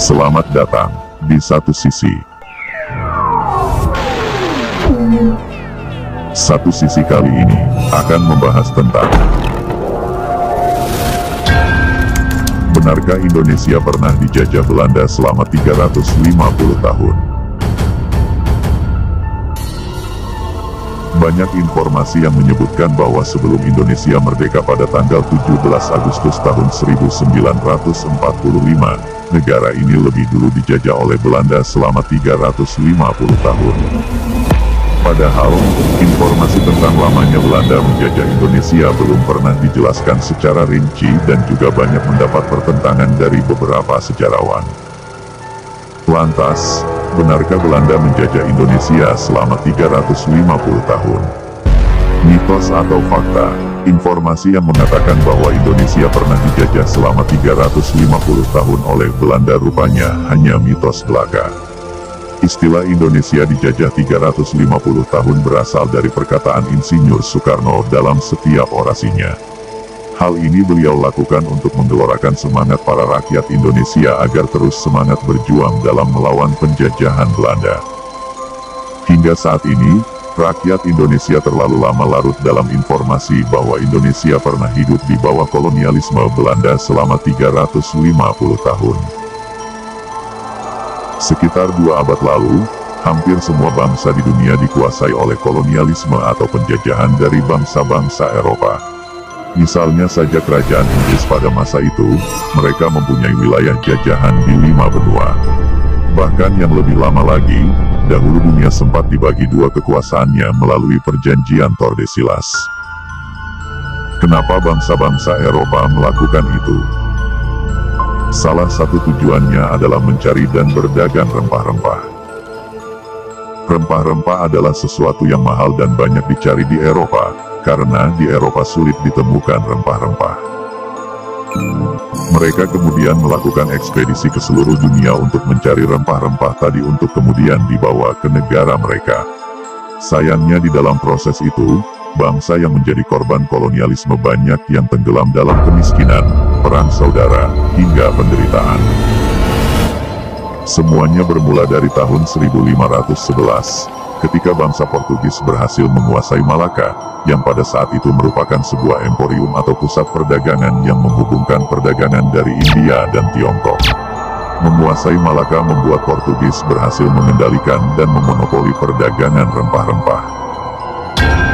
Selamat datang di Satu Sisi. Satu Sisi kali ini akan membahas tentang benarkah Indonesia pernah dijajah Belanda selama 350 tahun? Banyak informasi yang menyebutkan bahwa sebelum Indonesia merdeka pada tanggal 17 Agustus tahun 1945, negara ini lebih dulu dijajah oleh Belanda selama 350 tahun. Padahal, informasi tentang lamanya Belanda menjajah Indonesia belum pernah dijelaskan secara rinci dan juga banyak mendapat pertentangan dari beberapa sejarawan. Lantas, benarkah Belanda menjajah Indonesia selama 350 tahun? Mitos atau fakta? Informasi yang mengatakan bahwa Indonesia pernah dijajah selama 350 tahun oleh Belanda rupanya hanya mitos belaka. Istilah Indonesia dijajah 350 tahun berasal dari perkataan Insinyur Soekarno dalam setiap orasinya. Hal ini beliau lakukan untuk menggelorakan semangat para rakyat Indonesia agar terus semangat berjuang dalam melawan penjajahan Belanda. Hingga saat ini, rakyat Indonesia terlalu lama larut dalam informasi bahwa Indonesia pernah hidup di bawah kolonialisme Belanda selama 350 tahun. Sekitar 2 abad lalu, hampir semua bangsa di dunia dikuasai oleh kolonialisme atau penjajahan dari bangsa-bangsa Eropa. Misalnya saja kerajaan Inggris pada masa itu, mereka mempunyai wilayah jajahan di 5 benua. Bahkan yang lebih lama lagi, dahulu dunia sempat dibagi 2 kekuasaannya melalui perjanjian Tordesillas. Kenapa bangsa-bangsa Eropa melakukan itu? Salah satu tujuannya adalah mencari dan berdagang rempah-rempah. Rempah-rempah adalah sesuatu yang mahal dan banyak dicari di Eropa, karena di Eropa sulit ditemukan rempah-rempah. Mereka kemudian melakukan ekspedisi ke seluruh dunia untuk mencari rempah-rempah tadi untuk kemudian dibawa ke negara mereka. Sayangnya di dalam proses itu, bangsa yang menjadi korban kolonialisme banyak yang tenggelam dalam kemiskinan, perang saudara, hingga penderitaan. Semuanya bermula dari tahun 1511, ketika bangsa Portugis berhasil menguasai Malaka, yang pada saat itu merupakan sebuah emporium atau pusat perdagangan yang menghubungkan perdagangan dari India dan Tiongkok. Menguasai Malaka membuat Portugis berhasil mengendalikan dan memonopoli perdagangan rempah-rempah.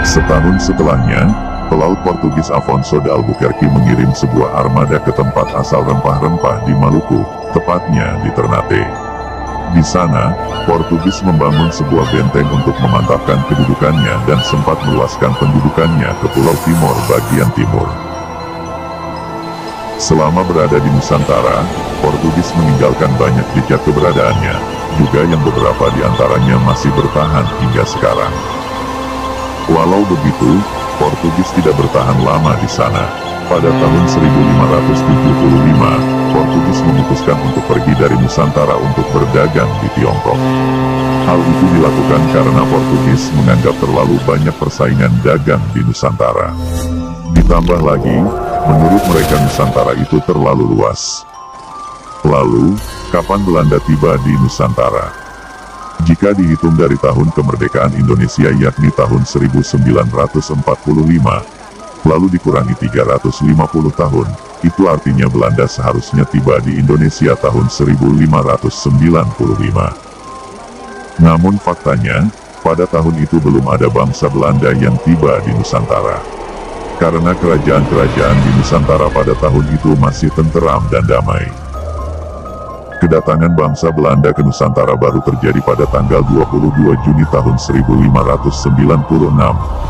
Setahun setelahnya, pelaut Portugis Afonso de Albuquerque mengirim sebuah armada ke tempat asal rempah-rempah di Maluku, tepatnya di Ternate. Di sana, Portugis membangun sebuah benteng untuk memantapkan kedudukannya dan sempat meluaskan pendudukannya ke Pulau Timor bagian timur. Selama berada di Nusantara, Portugis meninggalkan banyak jejak keberadaannya, juga yang beberapa di antaranya masih bertahan hingga sekarang. Walau begitu, Portugis tidak bertahan lama di sana. Pada tahun 1575, Portugis memutuskan untuk pergi dari Nusantara untuk berdagang di Tiongkok. Hal itu dilakukan karena Portugis menganggap terlalu banyak persaingan dagang di Nusantara. Ditambah lagi, menurut mereka Nusantara itu terlalu luas. Lalu, kapan Belanda tiba di Nusantara? Jika dihitung dari tahun kemerdekaan Indonesia yakni tahun 1945, lalu dikurangi 350 tahun, itu artinya Belanda seharusnya tiba di Indonesia tahun 1595. Namun faktanya, pada tahun itu belum ada bangsa Belanda yang tiba di Nusantara. Karena kerajaan-kerajaan di Nusantara pada tahun itu masih tenteram dan damai. Kedatangan bangsa Belanda ke Nusantara baru terjadi pada tanggal 22 Juni tahun 1596,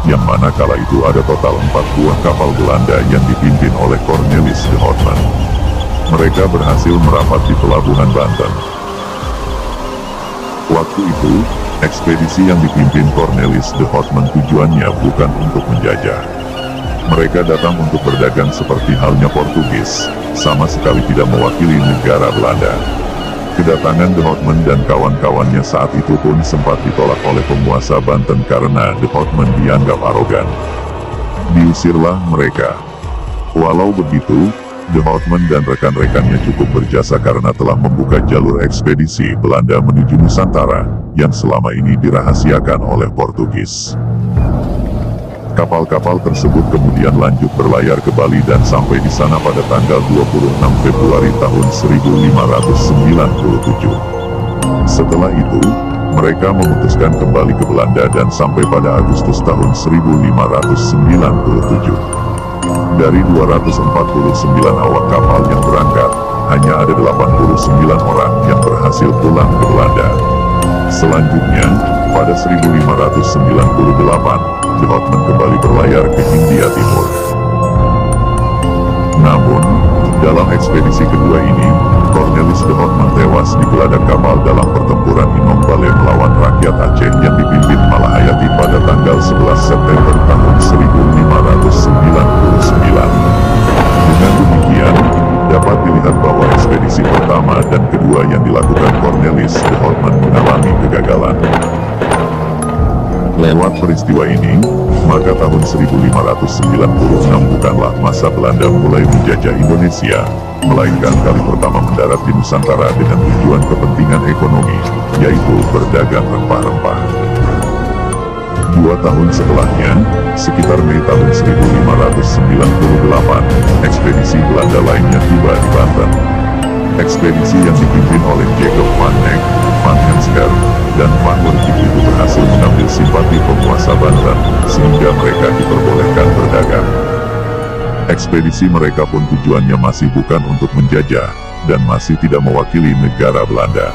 yang mana kala itu ada total 4 buah kapal Belanda yang dipimpin oleh Cornelis de Houtman. Mereka berhasil merapat di pelabuhan Banten. Waktu itu, ekspedisi yang dipimpin Cornelis de Houtman tujuannya bukan untuk menjajah. Mereka datang untuk berdagang seperti halnya Portugis, sama sekali tidak mewakili negara Belanda. Kedatangan de Houtman dan kawan-kawannya saat itu pun sempat ditolak oleh penguasa Banten karena de Houtman dianggap arogan. Diusirlah mereka. Walau begitu, De Houtman dan rekan-rekannya cukup berjasa karena telah membuka jalur ekspedisi Belanda menuju Nusantara, yang selama ini dirahasiakan oleh Portugis. Kapal-kapal tersebut kemudian lanjut berlayar ke Bali dan sampai di sana pada tanggal 26 Februari tahun 1597. Setelah itu, mereka memutuskan kembali ke Belanda dan sampai pada Agustus tahun 1597. Dari 249 awak kapal yang berangkat, hanya ada 89 orang yang berhasil pulang ke Belanda. Selanjutnya, pada 1598, De Houtman kembali berlayar ke Hindia Timur. Namun, dalam ekspedisi kedua ini, Cornelis De Houtman tewas di geladak kapal dalam pertempuran Inom Bale melawan rakyat Aceh yang dipimpin Malahayati pada tanggal 11 September tahun 1599. Dengan demikian, dapat dilihat bahwa ekspedisi pertama dan kedua yang dilakukan Cornelis De Houtman mengalami kegagalan. Lewat peristiwa ini, maka tahun 1596 bukanlah masa Belanda mulai menjajah Indonesia, melainkan kali pertama mendarat di Nusantara dengan tujuan kepentingan ekonomi, yaitu berdagang rempah-rempah. 2 tahun setelahnya, sekitar Mei tahun 1598, ekspedisi Belanda lainnya tiba di Banten. Ekspedisi yang dipimpin oleh Jacob van Eyck, Van Heemskerck, dan Van Werkhoek itu berhasil mengambil simpati penguasa Banten, sehingga mereka diperbolehkan berdagang. Ekspedisi mereka pun tujuannya masih bukan untuk menjajah, dan masih tidak mewakili negara Belanda.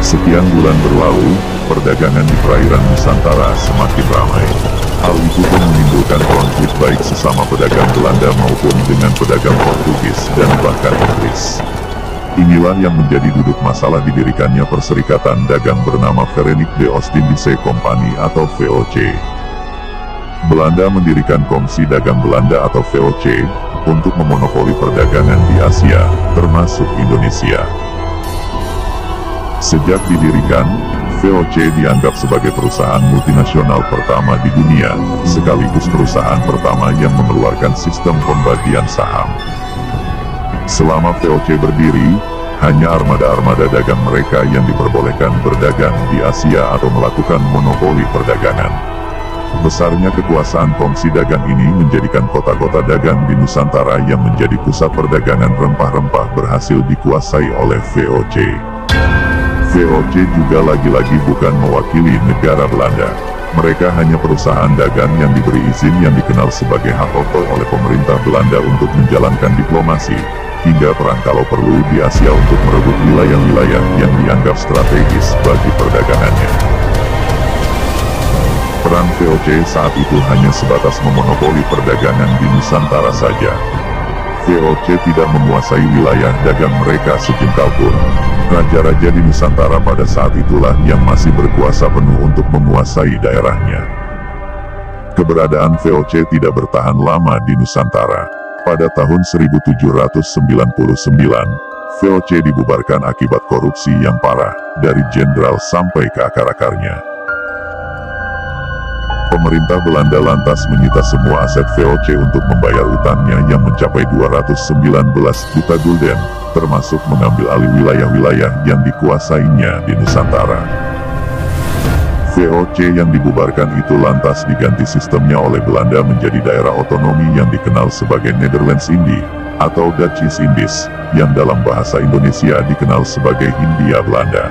Sekian bulan berlalu, perdagangan di perairan Nusantara semakin ramai. Hal itu pun menimbulkan konflik baik sesama pedagang Belanda maupun dengan pedagang Portugis dan bahkan Inggris. Inilah yang menjadi duduk masalah didirikannya perserikatan dagang bernama Verenigde de Oostindische Compagnie atau VOC. Belanda mendirikan Komisi Dagang Belanda atau VOC, untuk memonopoli perdagangan di Asia, termasuk Indonesia. Sejak didirikan, VOC dianggap sebagai perusahaan multinasional pertama di dunia, sekaligus perusahaan pertama yang mengeluarkan sistem pembagian saham. Selama VOC berdiri, hanya armada-armada dagang mereka yang diperbolehkan berdagang di Asia atau melakukan monopoli perdagangan. Besarnya kekuasaan Komisi Dagang ini menjadikan kota-kota dagang di Nusantara yang menjadi pusat perdagangan rempah-rempah berhasil dikuasai oleh VOC. VOC juga lagi-lagi bukan mewakili negara Belanda. Mereka hanya perusahaan dagang yang diberi izin yang dikenal sebagai hak otor oleh pemerintah Belanda untuk menjalankan diplomasi, hingga perang kalau perlu di Asia untuk merebut wilayah-wilayah yang dianggap strategis bagi perdagangannya. Peran VOC saat itu hanya sebatas memonopoli perdagangan di Nusantara saja. VOC tidak menguasai wilayah dagang mereka sejengkal pun. Raja-raja di Nusantara pada saat itulah yang masih berkuasa penuh untuk menguasai daerahnya. Keberadaan VOC tidak bertahan lama di Nusantara. Pada tahun 1799, VOC dibubarkan akibat korupsi yang parah, dari jenderal sampai ke akar-akarnya. Pemerintah Belanda lantas menyita semua aset VOC untuk membayar utangnya yang mencapai 219 juta gulden, termasuk mengambil alih wilayah-wilayah yang dikuasainya di Nusantara. VOC yang dibubarkan itu lantas diganti sistemnya oleh Belanda menjadi daerah otonomi yang dikenal sebagai Nederlands Indie, atau Dutch East Indies, yang dalam bahasa Indonesia dikenal sebagai Hindia Belanda.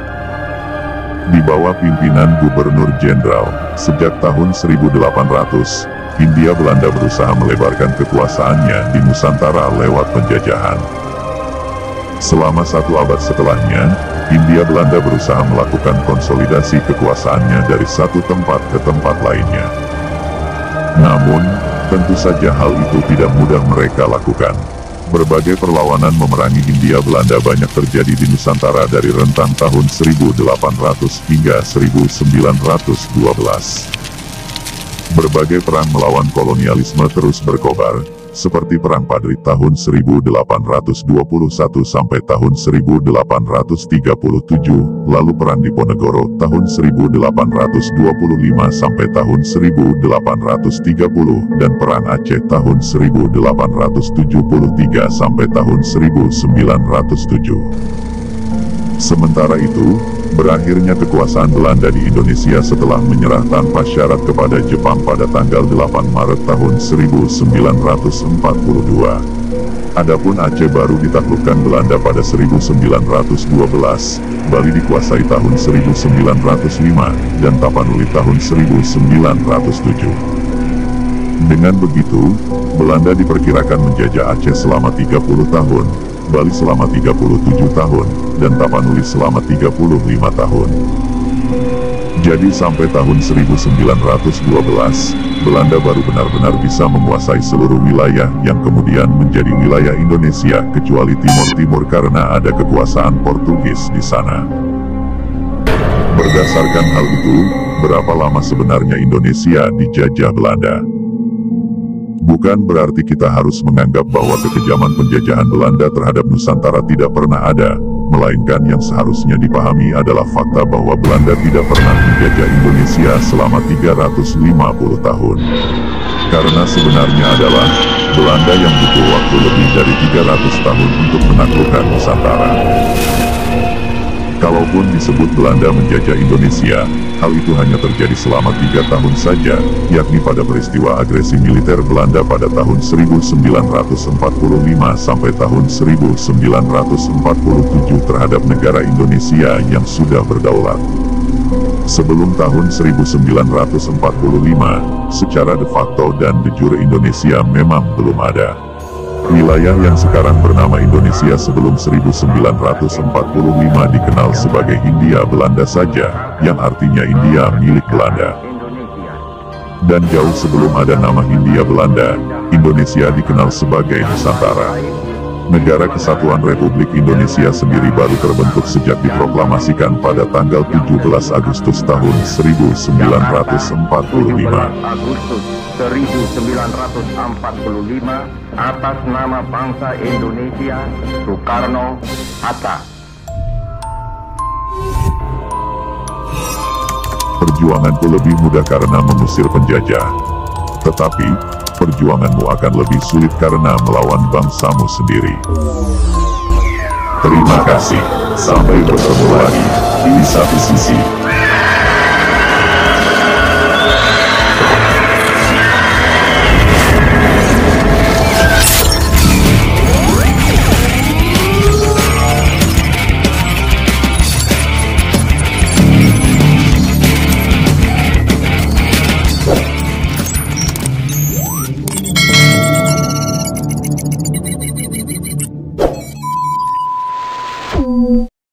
Di bawah pimpinan Gubernur Jenderal, sejak tahun 1800, Hindia Belanda berusaha melebarkan kekuasaannya di Nusantara lewat penjajahan. Selama 1 abad setelahnya, Hindia Belanda berusaha melakukan konsolidasi kekuasaannya dari satu tempat ke tempat lainnya. Namun, tentu saja hal itu tidak mudah mereka lakukan. Berbagai perlawanan memerangi Hindia Belanda banyak terjadi di Nusantara dari rentang tahun 1800 hingga 1912. Berbagai perang melawan kolonialisme terus berkobar, seperti Perang Padri tahun 1821 sampai tahun 1837, lalu Perang Diponegoro tahun 1825 sampai tahun 1830, dan Perang Aceh tahun 1873 sampai tahun 1907. Sementara itu, berakhirnya kekuasaan Belanda di Indonesia setelah menyerah tanpa syarat kepada Jepang pada tanggal 8 Maret tahun 1942. Adapun Aceh baru ditaklukkan Belanda pada 1912, Bali dikuasai tahun 1905, dan Tapanuli tahun 1907. Dengan begitu, Belanda diperkirakan menjajah Aceh selama 30 tahun, Bali selama 37 tahun, dan Tapanuli selama 35 tahun. Jadi sampai tahun 1912, Belanda baru benar-benar bisa menguasai seluruh wilayah yang kemudian menjadi wilayah Indonesia kecuali Timur-Timur karena ada kekuasaan Portugis di sana. Berdasarkan hal itu, berapa lama sebenarnya Indonesia dijajah Belanda? Bukan berarti kita harus menganggap bahwa kekejaman penjajahan Belanda terhadap Nusantara tidak pernah ada, melainkan yang seharusnya dipahami adalah fakta bahwa Belanda tidak pernah menjajah Indonesia selama 350 tahun. Karena sebenarnya adalah, Belanda yang butuh waktu lebih dari 300 tahun untuk menaklukkan Nusantara. Kalaupun disebut Belanda menjajah Indonesia, hal itu hanya terjadi selama 3 tahun saja, yakni pada peristiwa agresi militer Belanda pada tahun 1945 sampai tahun 1947 terhadap negara Indonesia yang sudah berdaulat. Sebelum tahun 1945, secara de facto dan de jure Indonesia memang belum ada. Wilayah yang sekarang bernama Indonesia sebelum 1945 dikenal sebagai Hindia Belanda saja, yang artinya India milik Belanda. Dan jauh sebelum ada nama Hindia Belanda, Indonesia dikenal sebagai Nusantara. Negara Kesatuan Republik Indonesia sendiri baru terbentuk sejak diproklamasikan pada tanggal 17 Agustus tahun 1945. Agustus 1945 atas nama bangsa Indonesia, Soekarno-Hatta. Perjuanganku lebih mudah karena mengusir penjajah. Tetapi, perjuanganmu akan lebih sulit karena melawan bangsamu sendiri. Terima kasih, sampai bertemu lagi di satu sisi.